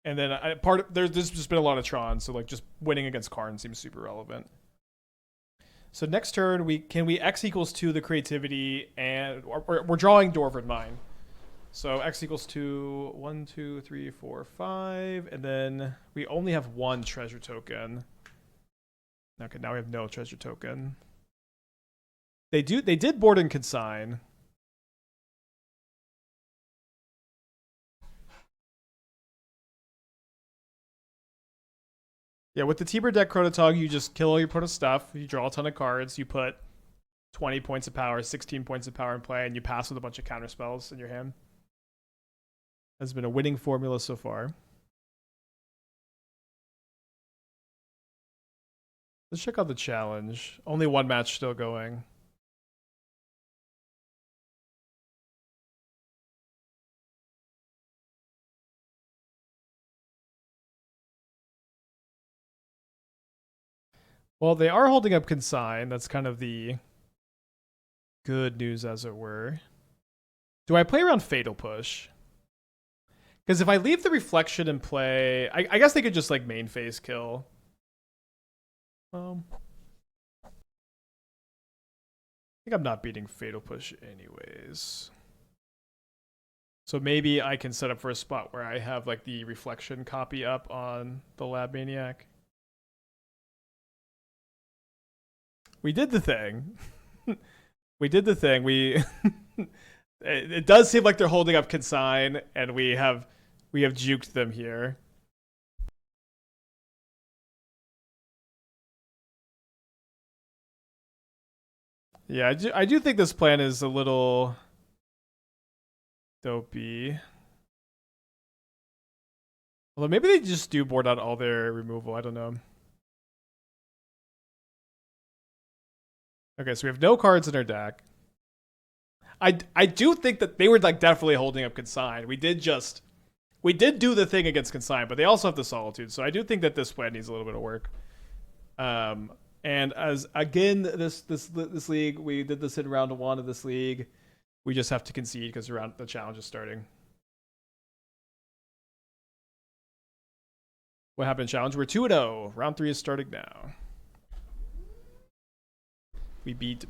And then there's just been a lot of Tron, so like just winning against Karn seems super relevant. So next turn, can we X equals 2 the creativity, and we're drawing Dwarven Mine. So X equals 2, 1, 2, 3, 4, 5, and then we only have 1 treasure token. Okay, now we have no treasure token. They did board and consign. Yeah, with the Tiber deck Chrototog, you just kill all your opponent's stuff. You draw a ton of cards. You put 20 points of power, 16 points of power in play, and you pass with a bunch of counter spells in your hand. Has been a winning formula so far. Let's check out the challenge. Only 1 match still going. Well, they are holding up Consign. That's kind of the good news, as it were. Do I play around Fatal Push? Because if I leave the Reflection in play, I guess they could just like main phase kill. I think I'm not beating Fatal Push anyways. So maybe I can set up for a spot where I have like the Reflection copy up on the Lab Maniac. We did the thing. We did the thing. It does seem like they're holding up Consign, and we have juked them here. Yeah, I do think this plan is a little dopey. Although maybe they just do board out all their removal. I don't know. Okay, so we have no cards in our deck. I do think that they were like definitely holding up Consign. We did do the thing against Consign, but they also have the Solitude. So I do think that this plan needs a little bit of work. And as again, this league, we did this in round 1 of this league. We just have to concede because the challenge is starting. What happened in challenge? We're 2-0. Round 3 is starting now. We beat.